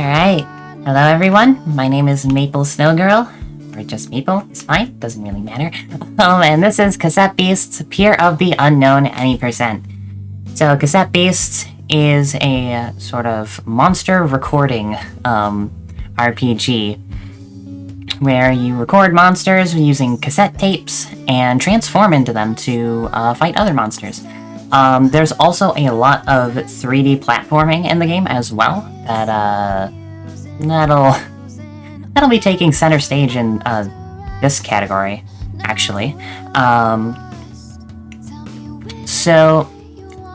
Alright, hello everyone, my name is MapleSnowgirl, or just Maple, it's fine, doesn't really matter. And this is Cassette Beasts, Pier of the Unknown Any Percent. So Cassette Beasts is a sort of monster recording RPG where you record monsters using cassette tapes and transform into them to fight other monsters. There's also a lot of 3D platforming in the game as well. That'll be taking center stage in this category, actually. So,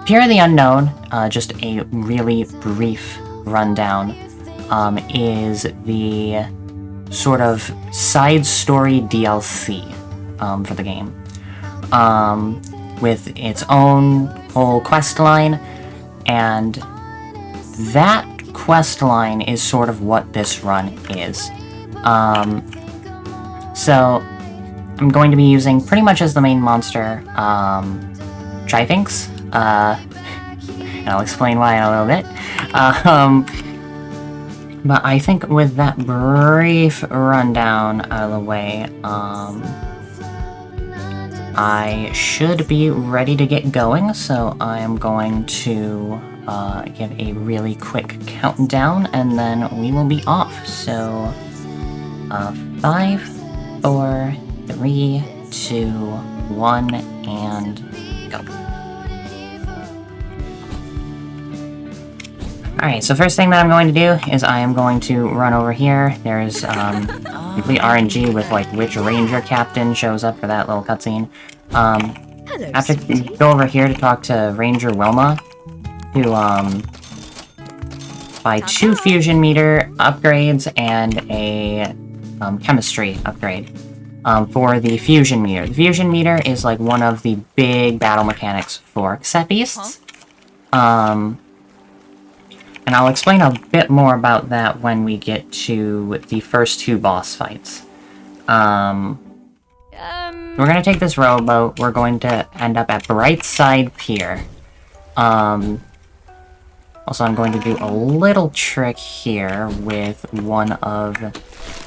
Pier of the Unknown, just a really brief rundown, is the sort of side story DLC for the game. With its own whole quest line, and that quest line is sort of what this run is. So I'm going to be using pretty much as the main monster, Trifinx, and I'll explain why in a little bit. But I think with that brief rundown out of the way, I should be ready to get going, so I am going to give a really quick countdown, and then we will be off. So, 5, 4, 3, 2, 1, and go. Alright, so first thing that I'm going to do is I am going to run over here. There's complete RNG with like which ranger captain shows up for that little cutscene. I have to go over here to talk to Ranger Wilma to buy 2 fusion meter upgrades and a chemistry upgrade for the fusion meter. The fusion meter is like one of the big battle mechanics for Cassette Beasts. And I'll explain a bit more about that when we get to the first 2 boss fights. We're gonna take this rowboat. We're going to end up at Brightside Pier. Also, I'm going to do a little trick here with one of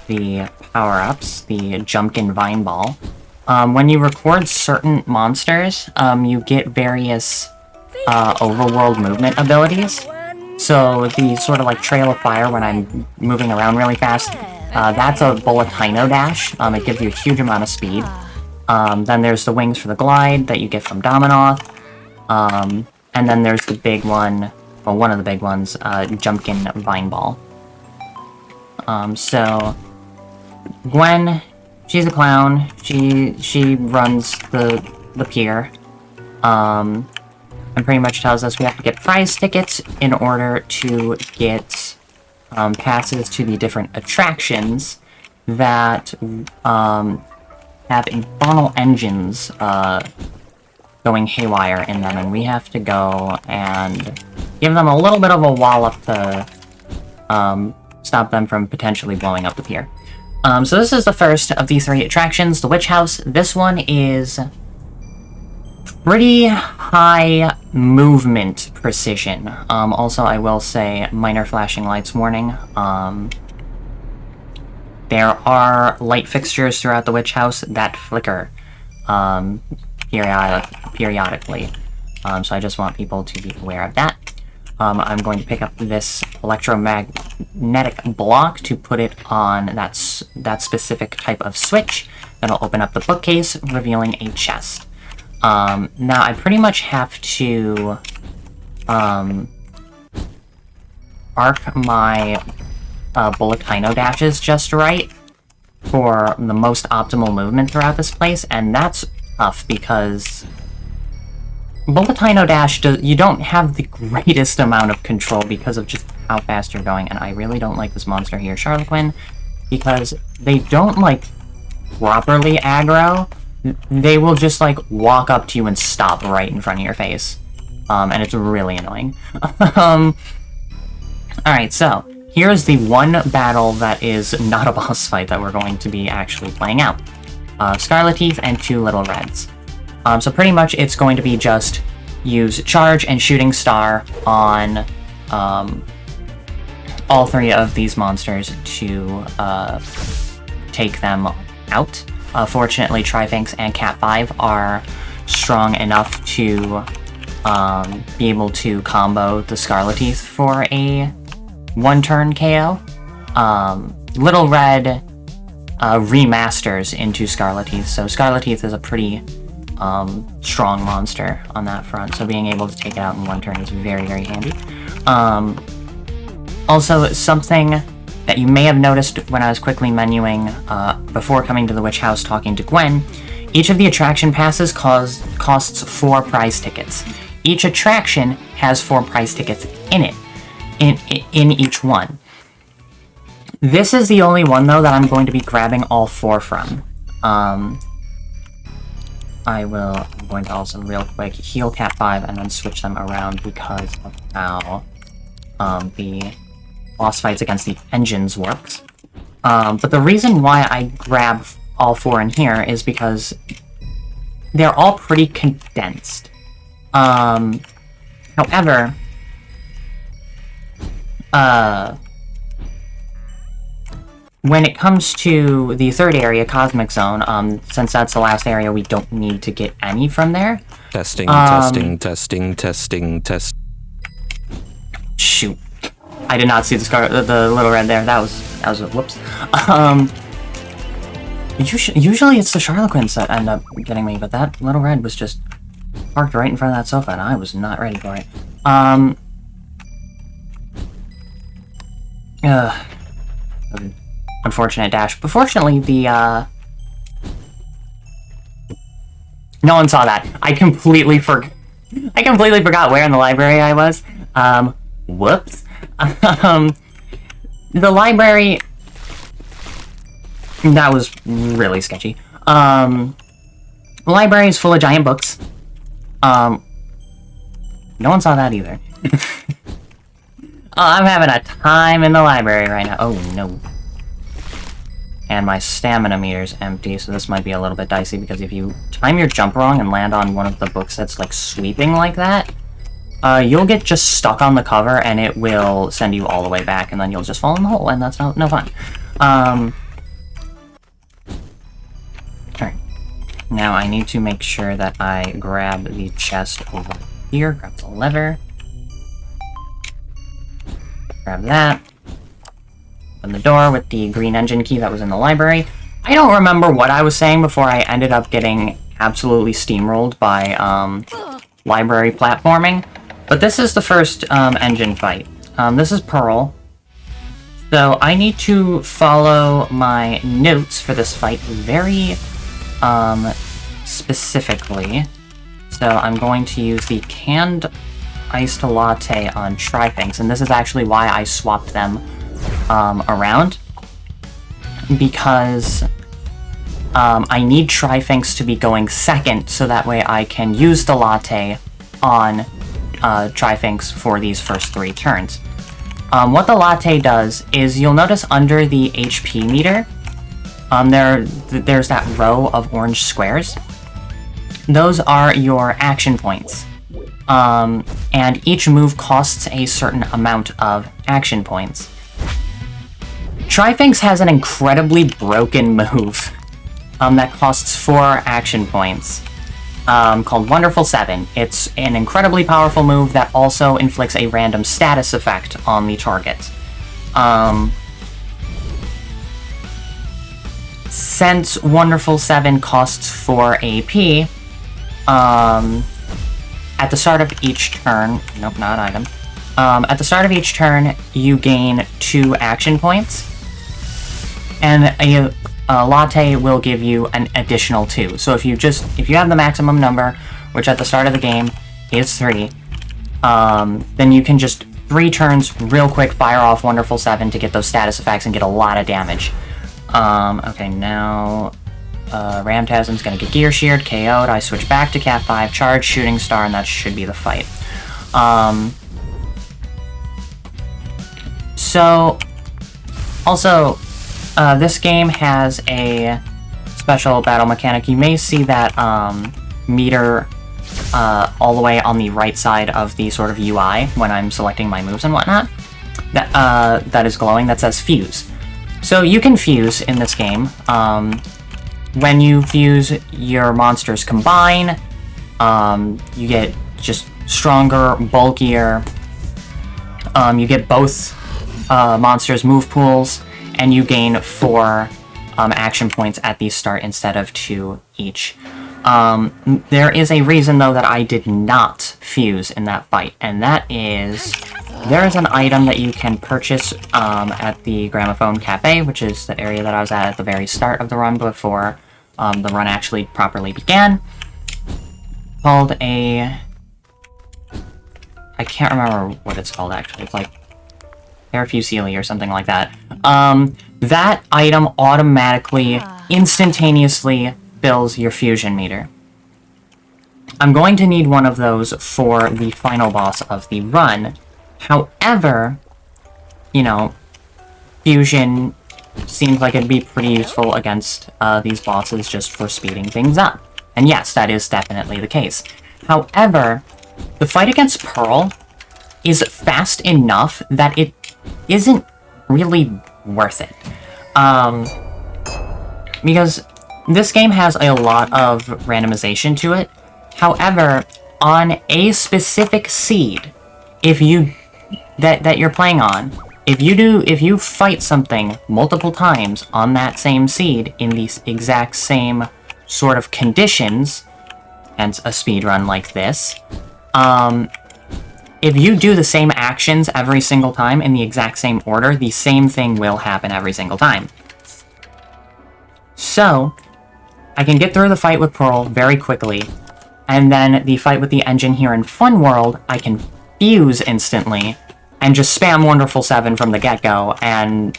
the power-ups, the Jumpkin Vine Ball. When you record certain monsters, you get various overworld movement abilities. So the sort of like trail of fire when I'm moving around really fast, that's a Bulletino dash. It gives you a huge amount of speed. Then there's the wings for the glide that you get from Dominoth. And then there's the big one, well, one of the big ones, Jumpkin Vine Ball. So Gwen, she's a clown. She runs the pier. And pretty much tells us we have to get prize tickets in order to get passes to the different attractions that have infernal engines going haywire in them, and we have to go and give them a little bit of a wallop to stop them from potentially blowing up the pier. So this is the first of these 3 attractions, the Witch House. This one is pretty high movement precision. Also, I will say, minor flashing lights warning. There are light fixtures throughout the Witch House that flicker periodically. So I just want people to be aware of that. I'm going to pick up this electromagnetic block to put it on that specific type of switch. That'll open up the bookcase, revealing a chest. Now I pretty much have to arc my Bulletino dashes just right for the most optimal movement throughout this place, and that's tough because Bulletino dash, you don't have the greatest amount of control because of just how fast you're going, and I really don't like this monster here, Charlequin, because they don't, like, properly aggro. They will just, like, walk up to you and stop right in front of your face. And it's really annoying. Alright, so, here's the one battle that is not a boss fight that we're going to be actually playing out. Scarlet Teeth and 2 Little Reds. So pretty much it's going to be just use Charge and Shooting Star on all three of these monsters to take them out. Fortunately, Trifinx and Cat 5 are strong enough to be able to combo the Scarlet for a one-turn KO. Little Red remasters into Scarlet, so Scarlet is a pretty strong monster on that front, so being able to take it out in one turn is very, very handy. Also, something that you may have noticed when I was quickly menuing before coming to the Witch House talking to Gwen, each of the attraction passes costs 4 prize tickets. Each attraction has 4 prize tickets in it, in each one. This is the only one, though, that I'm going to be grabbing all 4 from. I'm going to also real quick heal Cat 5 and then switch them around because of how the boss fights against the engines works. But the reason why I grab all 4 in here is because they're all pretty condensed. However, when it comes to the third area, Cosmic Zone, since that's the last area, we don't need to get any from there. Testing. Shoot. I did not see the little red there. That was a whoops. Usually it's the Charloquins that end up getting me, but that little red was just parked right in front of that sofa, and I was not ready for it. Unfortunate dash. But fortunately, no one saw that. I completely forgot where in the library I was. Whoops. The library... That was really sketchy. The library is full of giant books. No one saw that either. I'm having a time in the library right now. Oh, no. And my stamina meter's empty, so this might be a little bit dicey, because if you time your jump wrong and land on one of the books that's, like, sweeping like that, you'll get just stuck on the cover, and it will send you all the way back, and then you'll just fall in the hole, and that's no fun. Alright. Now I need to make sure that I grab the chest over here, grab the lever. Grab that. Open the door with the green engine key that was in the library. I don't remember what I was saying before I ended up getting absolutely steamrolled by library platforming. But this is the first engine fight. This is Pearl. So I need to follow my notes for this fight very specifically. So I'm going to use the canned iced latte on Trifinx, and this is actually why I swapped them around, because I need Trifinx to be going second, so that way I can use the latte on Trifinx for these first 3 turns. What the latte does is, you'll notice under the HP meter, there's that row of orange squares. Those are your action points. And each move costs a certain amount of action points. Trifinx has an incredibly broken move that costs 4 action points, called Wonderful 7. It's an incredibly powerful move that also inflicts a random status effect on the target. Since Wonderful 7 costs 4 AP, at the start of each turn... Nope, not item. At the start of each turn, you gain 2 action points, and a latte will give you an additional 2. So if you have the maximum number, which at the start of the game is 3, then you can just 3 turns real quick fire off Wonderful 7 to get those status effects and get a lot of damage. Okay, now Ramtasm's gonna get Gear Sheared, KO'd. I switch back to Cat 5, charge, Shooting Star, and that should be the fight. So, also, this game has a special battle mechanic. You may see that meter all the way on the right side of the sort of UI when I'm selecting my moves and whatnot. that is glowing that says fuse. So you can fuse in this game. When you fuse, your monsters combine. You get just stronger, bulkier. You get both monsters' move pools, and you gain 4 action points at the start instead of 2 each. There is a reason, though, that I did not fuse in that fight, and that is there is an item that you can purchase at the Gramophone Cafe, which is the area that I was at the very start of the run before the run actually properly began, called a... I can't remember what it's called, actually. It's like Parafusilli or something like that. That item automatically, instantaneously fills your fusion meter. I'm going to need one of those for the final boss of the run. However, you know, fusion seems like it'd be pretty useful against these bosses just for speeding things up. And yes, that is definitely the case. However, the fight against Pearl is fast enough that it isn't really worth it. Because this game has a lot of randomization to it. However, on a specific seed, if you that you're playing on, if you fight something multiple times on that same seed in these exact same sort of conditions, hence a speedrun like this, if you do the same actions every single time in the exact same order, the same thing will happen every single time. So, I can get through the fight with Pearl very quickly, and then the fight with the engine here in Fun World, I can fuse instantly, and just spam Wonderful 7 from the get-go, and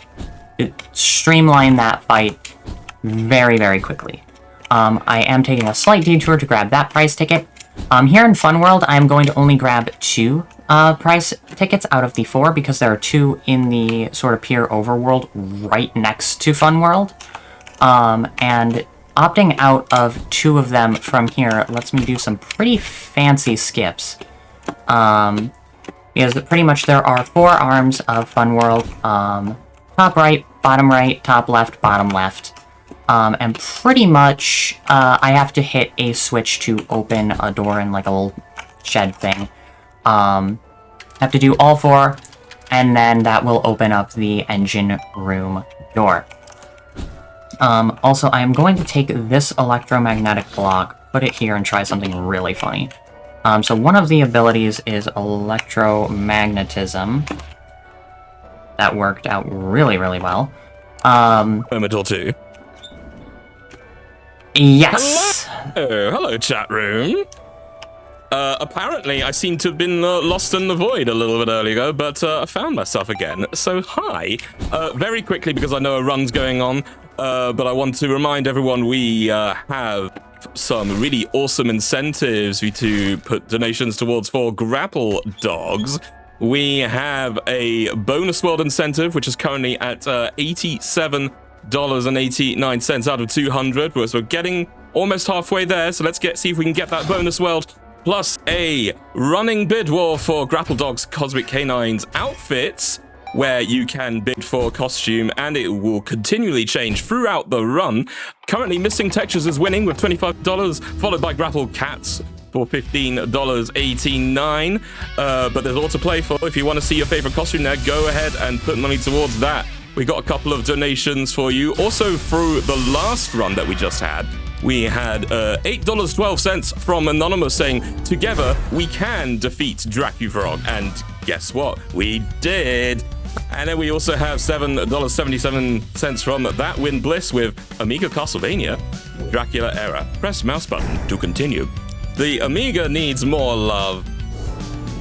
streamline that fight very, very quickly. I am taking a slight detour to grab that price ticket. Here in Fun World, I'm going to only grab 2 price tickets out of the 4, because there are 2 in the sort of Pier overworld right next to Fun World. And opting out of 2 of them from here lets me do some pretty fancy skips. Because pretty much there are 4 arms of Fun World. Top right, top left, bottom left. And pretty much, I have to hit a switch to open a door in like a little shed thing. Have to do all 4, and then that will open up the engine room door. Also, I am going to take this electromagnetic block, put it here, and try something really funny. So one of the abilities is electromagnetism. That worked out really, really well. Moment or 2. Yes! Hello, chat room. Apparently, I seem to have been lost in the void a little bit earlier, but I found myself again. So, hi. Very quickly, because I know a run's going on, but I want to remind everyone we have some really awesome incentives to put donations towards for grapple dogs. We have a bonus world incentive, which is currently at $87.89 out of 200. We're getting almost halfway there, so let's see if we can get that bonus world. Plus a running bid war for Grapple Dog's Cosmic Canines outfits, where you can bid for costume, and it will continually change throughout the run. Currently, Missing Textures is winning with $25, followed by Grapple Cats for $15.89. But there's all to play for. If you want to see your favorite costume there, go ahead and put money towards that. We got a couple of donations for you. Also, through the last run that we just had, we had $8.12 from Anonymous saying, "Together we can defeat Dracufrog." And guess what? We did. And then we also have $7.77 from That Win Bliss with Amiga Castlevania Dracula Era. Press mouse button to continue. The Amiga needs more love.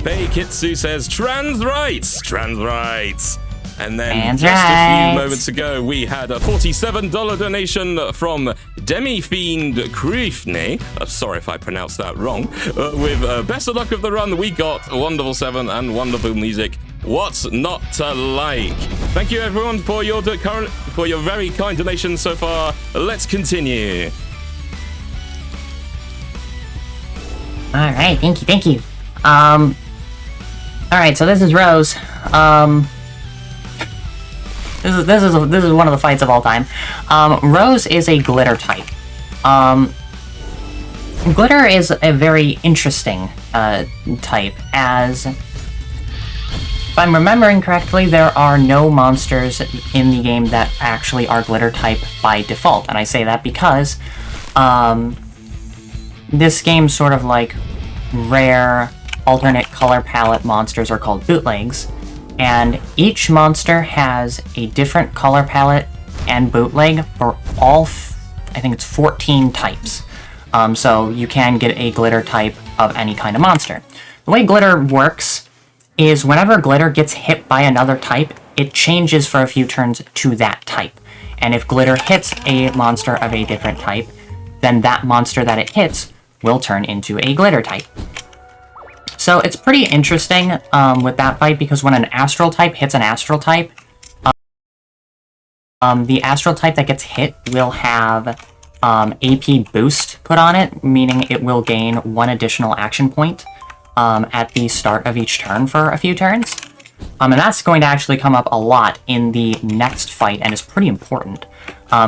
Pei Kitsu says, "Trans rights! Trans rights!" And then just a few moments ago, we had a $47 donation from Demi Fiend Krifne. Sorry if I pronounced that wrong. With best of luck of the run, we got Wonderful 7 and wonderful music. What's not to like? Thank you everyone for your very kind donations so far. Let's continue. All right, thank you. All right, so this is Rose. This is one of the fights of all time. Rose is a glitter type. Glitter is a very interesting type, as if I'm remembering correctly, there are no monsters in the game that actually are glitter type by default, and I say that because this game sort of like rare alternate color palette monsters are called bootlegs, and each monster has a different color palette and bootleg for all, I think it's 14 types. So you can get a glitter type of any kind of monster. The way glitter works is whenever glitter gets hit by another type, it changes for a few turns to that type. And if glitter hits a monster of a different type, then that monster that it hits will turn into a glitter type. So it's pretty interesting with that fight, because when an astral type hits an astral type, the astral type that gets hit will have AP boost put on it, meaning it will gain 1 additional action point at the start of each turn for a few turns. And that's going to actually come up a lot in the next fight, and is pretty important,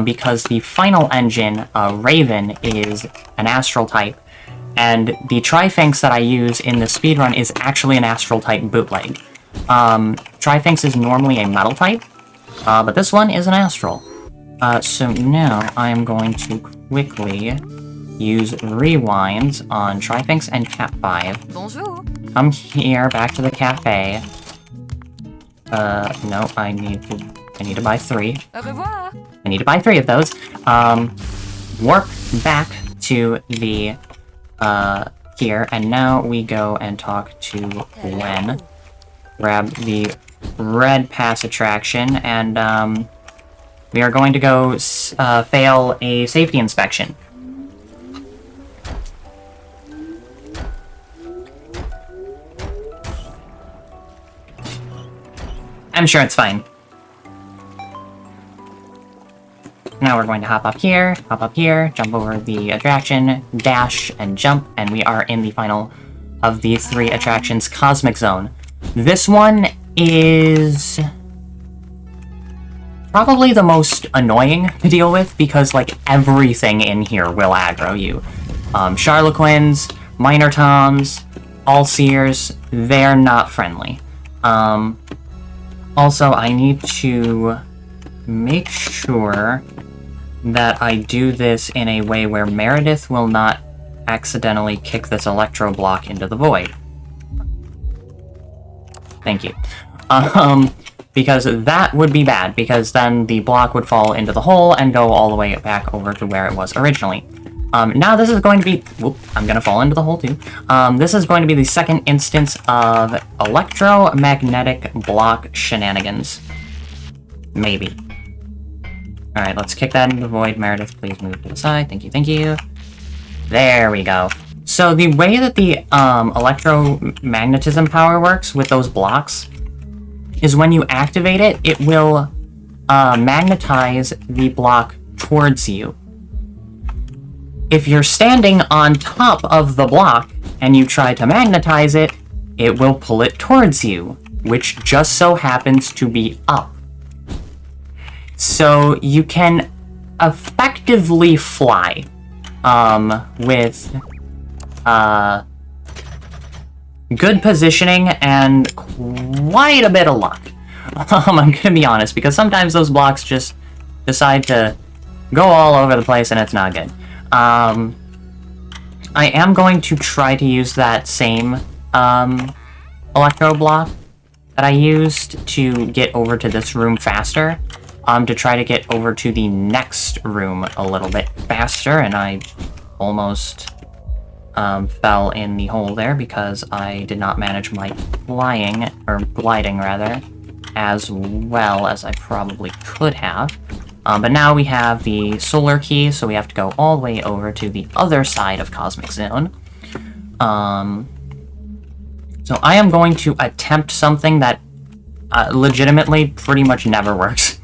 because the final engine, Raven, is an astral type, and the Trifinx that I use in the speedrun is actually an astral type bootleg. Trifinx is normally a metal type, but this one is an astral. So now I am going to quickly use rewinds on Trifinx and Cat 5. Bonjour. Come here, back to the cafe. No, I need to buy 3. Au revoir. I need to buy 3 of those. Warp back to the, here, and now we go and talk to Gwen. Grab the red pass attraction, and, we are going to go fail a safety inspection. I'm sure it's fine. Now we're going to hop up here, jump over the attraction, dash, and jump, and we are in the final of the 3 attractions, Cosmic Zone. This one is probably the most annoying to deal with, because, like, everything in here will aggro you. Charlequins, Minor Toms, All-Seers, they're not friendly. Also, I need to make sure that I do this in a way where Meredith will not accidentally kick this electro block into the void. Thank you. Because that would be bad, because then the block would fall into the hole and go all the way back over to where it was originally. Now this is going to be... Whoop, I'm gonna fall into the hole too. This is going to be the second instance of electromagnetic block shenanigans. Maybe. Alright, let's kick that into the void. Meredith, please move to the side. Thank you, thank you. There we go. So the way that the electromagnetism power works with those blocks is when you activate it, it will magnetize the block towards you. If you're standing on top of the block and you try to magnetize it, it will pull it towards you, which just so happens to be up. So you can effectively fly with good positioning and quite a bit of luck. I'm gonna be honest, because sometimes those blocks just decide to go all over the place and it's not good. I am going to try to use that same electro block that I used to get over to this room faster, to try to get over to the next room a little bit faster, and I almost fell in the hole there because I did not manage my flying, or gliding rather, as well as I probably could have. But now we have the solar key, so we have to go all the way over to the other side of Cosmic Zone. So I am going to attempt something that legitimately pretty much never works.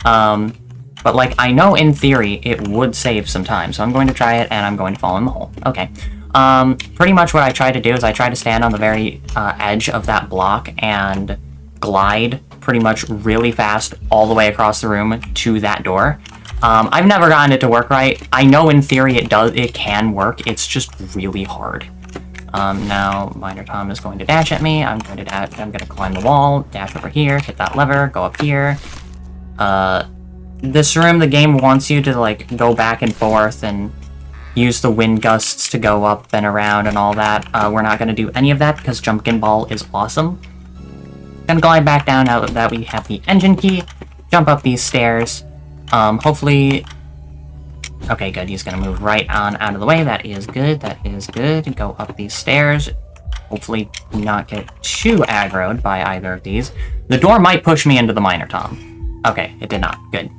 But, like, I know in theory it would save some time, so I'm going to try it, and I'm going to fall in the hole. Okay. Pretty much what I try to do is I try to stand on the very edge of that block and glide pretty much really fast all the way across the room to that door. I've never gotten it to work right. I know in theory it can work, it's just really hard. Now Minor Tom is going to dash at me. I'm going to climb the wall, dash over here, hit that lever, go up here. This room, the game wants you to like go back and forth and use the wind gusts to go up and around and all that. We're not going to do any of that because Jumpkin Ball is awesome. Gonna glide back down now that we have the engine key. Jump up these stairs. Hopefully... Okay, good. He's gonna move right on out of the way. That is good. That is good. Go up these stairs. Hopefully not get too aggroed by either of these. The door might push me into the Minor Tom. Okay, it did not. Good.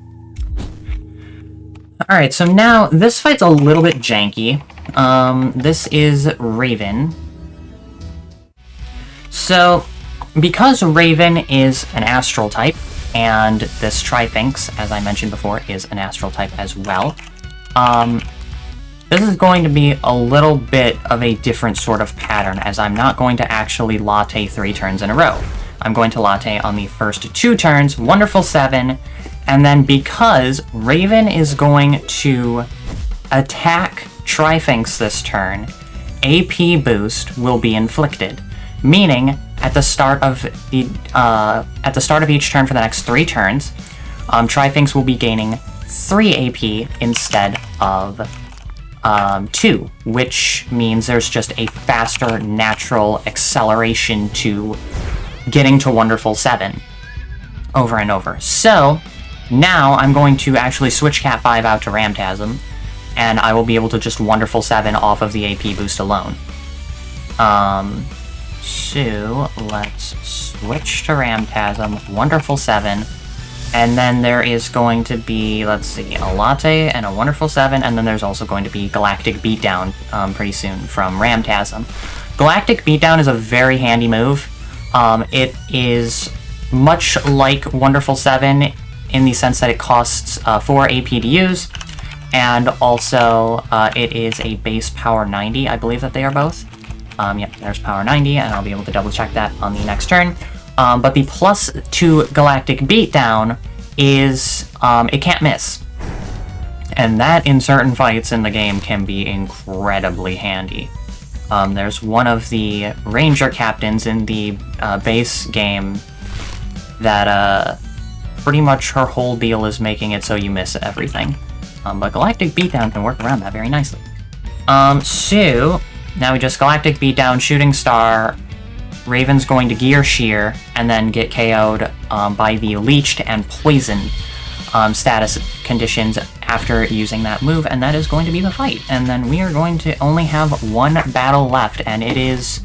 Alright, so now this fight's a little bit janky. This is Raven. So, because Raven is an astral type, and this Trifinx, as I mentioned before, is an astral type as well, this is going to be a little bit of a different sort of pattern, as I'm not going to actually latte 3 turns in a row. I'm going to latte on the first 2 turns, Wonderful 7, and then because Raven is going to attack Trifinx this turn, AP boost will be inflicted, meaning at the start of each turn for the next 3 turns, Trifinx will be gaining 3 AP instead of 2, which means there's just a faster natural acceleration to getting to Wonderful 7 over and over. So now I'm going to actually switch Cat 5 out to Ramtasm, and I will be able to just Wonderful 7 off of the AP boost alone. So let's switch to Ramtasm, Wonderful 7, and then there is going to be, let's see, a Latte and a Wonderful 7, and then there's also going to be Galactic Beatdown pretty soon from Ramtasm. Galactic Beatdown is a very handy move. It is much like Wonderful 7 in the sense that it costs 4 AP to use, and also it is a base power 90, I believe that they are both. Yep, there's power 90, and I'll be able to double check that on the next turn. But the plus to Galactic Beatdown is it can't miss. And that in certain fights in the game can be incredibly handy. There's one of the Ranger captains in the base game that pretty much her whole deal is making it so you miss everything. But Galactic Beatdown can work around that very nicely. So now we just Galactic Beatdown, Shooting Star, Raven's going to Gear Shear, and then get KO'd by the Leeched and Poisoned status conditions after using that move, and that is going to be the fight. And then we are going to only have 1 battle left, and it is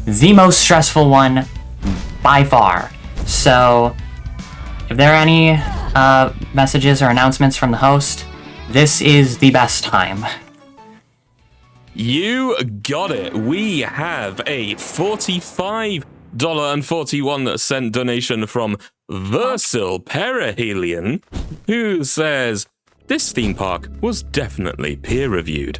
the most stressful one by far. So, if there are any messages or announcements from the host, this is the best time. You got it. We have a $45.41 donation from Versil Perihelion, who says, this theme park was definitely peer-reviewed.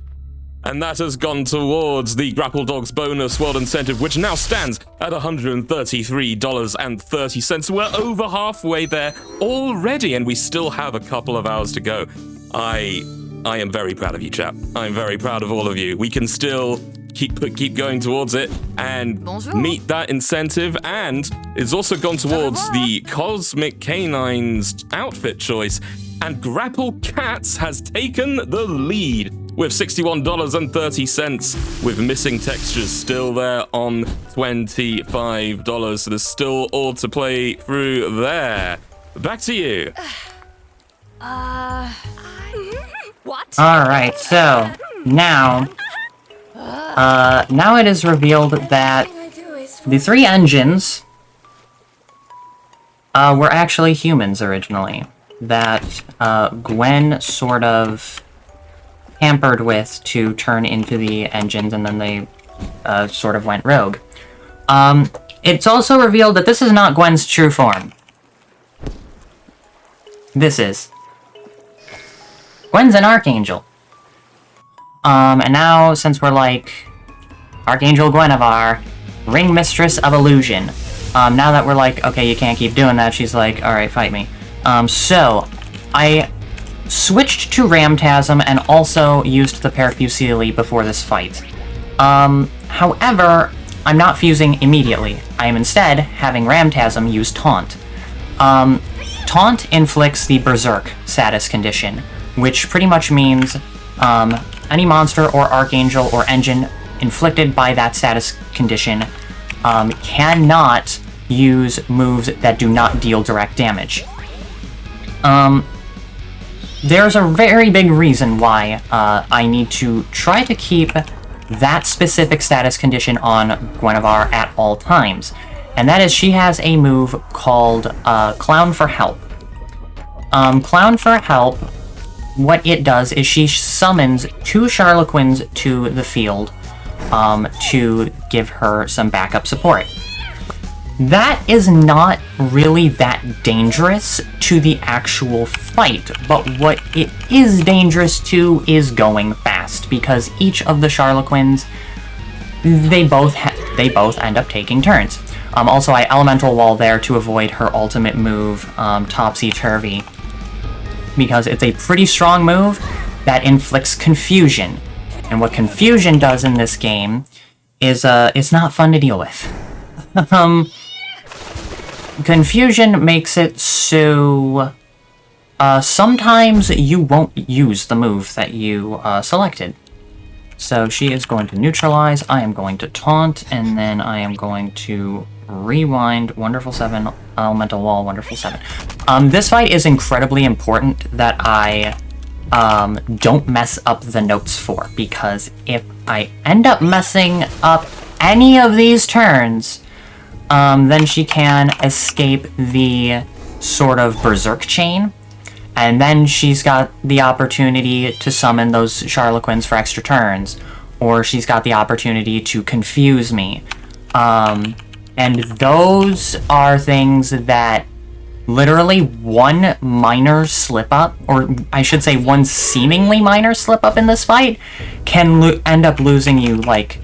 And that has gone towards the Grapple Dogs bonus world incentive, which now stands at $133.30. We're over halfway there already, and we still have a couple of hours to go. I am very proud of you, chap. I'm very proud of all of you. We can still keep going towards it and meet that incentive, and it's also gone towards the Cosmic Canine's outfit choice, and Grapple Cats has taken the lead with $61.30, with Missing Textures still there on $25, so there's still all to play through there. Back to you. What? Alright, so now it is revealed that the 3 engines were actually humans originally, that Gwen sort of hampered with to turn into the engines, and then they sort of went rogue. It's also revealed that this is not Gwen's true form. This is. Gwen's an Archangel. And now, since we're like Archangel Gwenevere, Ring Mistress of Illusion, Now that we're like, okay, you can't keep doing that, she's like, alright, fight me. So, I switched to Ramtasm and also used the Parafusili before this fight. However, I'm not fusing immediately. I am instead having Ramtasm use Taunt. Taunt inflicts the Berserk status condition, which pretty much means any monster or Archangel or Engine inflicted by that status condition cannot use moves that do not deal direct damage. There's a very big reason why I need to try to keep that specific status condition on Guinevere at all times, and that is she has a move called Clown for Help. Clown for Help, what it does is she summons 2 Charloquins to the field to give her some backup support. That is not really that dangerous to the actual fight, but what it is dangerous to is going fast, because each of the Charloquins, they both end up taking turns. Also, I Elemental Wall there to avoid her ultimate move, Topsy-Turvy, because it's a pretty strong move that inflicts confusion. And what confusion does in this game is, it's not fun to deal with. Confusion makes it so sometimes you won't use the move that you selected. So she is going to neutralize, I am going to taunt, and then I am going to rewind, Wonderful 7, Elemental Wall, Wonderful 7. This fight is incredibly important that I don't mess up the notes for, because if I end up messing up any of these turns, then she can escape the sort of Berserk chain, and then she's got the opportunity to summon those Charloquins for extra turns, or she's got the opportunity to confuse me. And those are things that literally one minor slip-up, or I should say one seemingly minor slip-up in this fight, can end up losing you, like,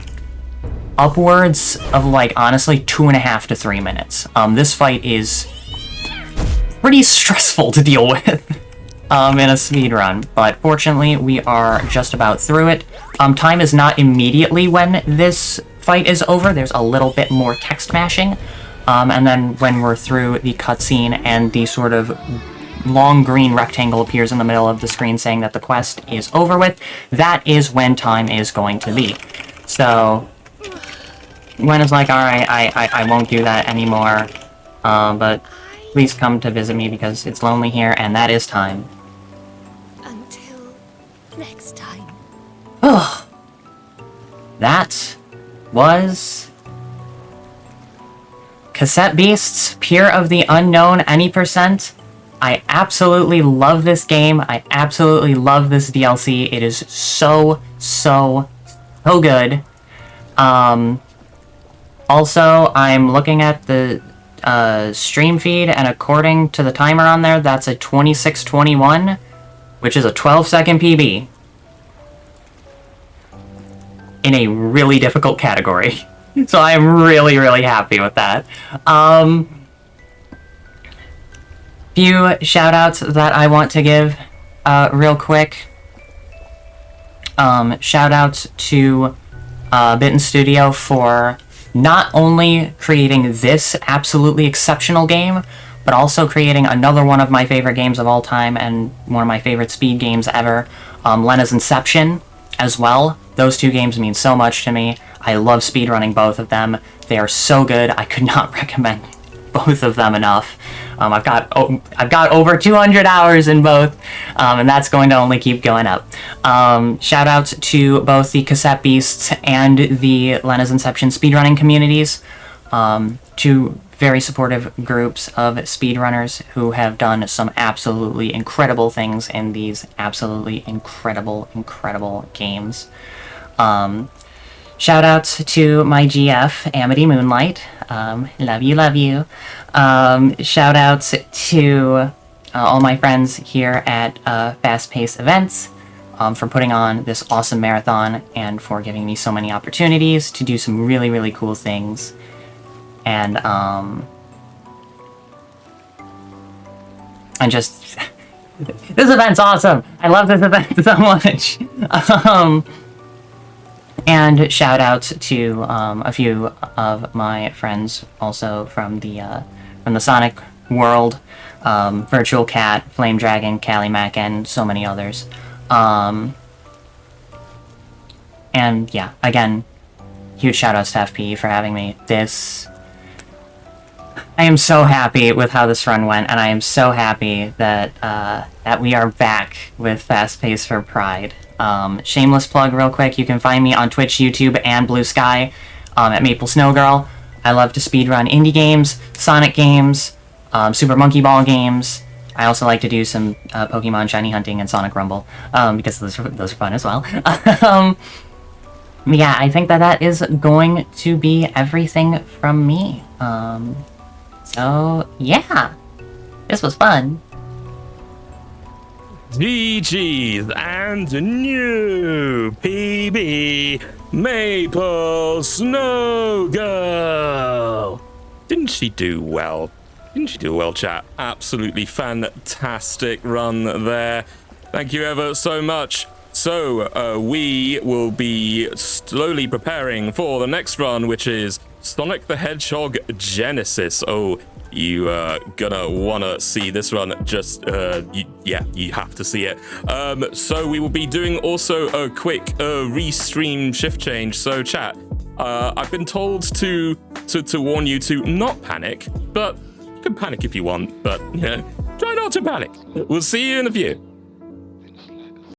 upwards of, like, honestly, 2.5 to 3 minutes. This fight is pretty stressful to deal with in a speedrun, but fortunately we are just about through it. Time is not immediately when this fight is over. There's a little bit more text mashing, and then when we're through the cutscene and the sort of long green rectangle appears in the middle of the screen saying that the quest is over with, that is when time is going to be. So Gwen is like, alright, I won't do that anymore, but please come to visit me because it's lonely here, and that is time. Until next time. Ugh. That was Cassette Beasts, Pier of the Unknown Any Percent. I absolutely love this game. I absolutely love this DLC. It is so good. Also, I'm looking at the stream feed, and according to the timer on there, that's a 26:21, which is a 12-second PB. In a really difficult category. So I'm really happy with that. Few shoutouts that I want to give real quick. Shoutouts to Bitten Studio for not only creating this absolutely exceptional game, but also creating another one of my favorite games of all time and one of my favorite speed games ever, Lena's Inception, as well. Those two games mean so much to me. I love speedrunning both of them. They are so good. I could not recommend both of them enough. I've got over 200 hours in both, and that's going to only keep going up. Shout outs to both the Cassette Beasts and the Lena's Inception speedrunning communities, two very supportive groups of speedrunners who have done some absolutely incredible things in these absolutely incredible games. Shout outs to my GF, Amity Moonlight. Love you. Shout outs to all my friends here at Fast Pace Events for putting on this awesome marathon and for giving me so many opportunities to do some really cool things. And just this event's awesome. I love this event so much. And shout outs to a few of my friends also from the Sonic world, Virtual Cat, Flame Dragon, Callie Mac, and so many others. And yeah, again, huge shout outs to FP for having me. I am so happy with how this run went, and I am so happy that that we are back with Fast Pace for Pride. Shameless plug real quick, you can find me on Twitch, YouTube, and Blue Sky at MapleSnowgirl. I love to speedrun indie games, Sonic games, Super Monkey Ball games. I also like to do some Pokemon Shiny hunting and Sonic Rumble, because those are fun as well. Yeah, I think that is going to be everything from me. So, yeah, this was fun. GG's and new PB MapleSnowgirl. Didn't she do well? Didn't she do well, chat? Absolutely fantastic run there. Thank you ever so much. So, we will be slowly preparing for the next run, which is Sonic the Hedgehog Genesis. Oh, you gonna wanna see this run. Just you have to see it. So we will be doing also a quick restream shift change. So chat, I've been told to warn you to not panic, but you can panic if you want, but you know, try not to panic. We'll see you in a few.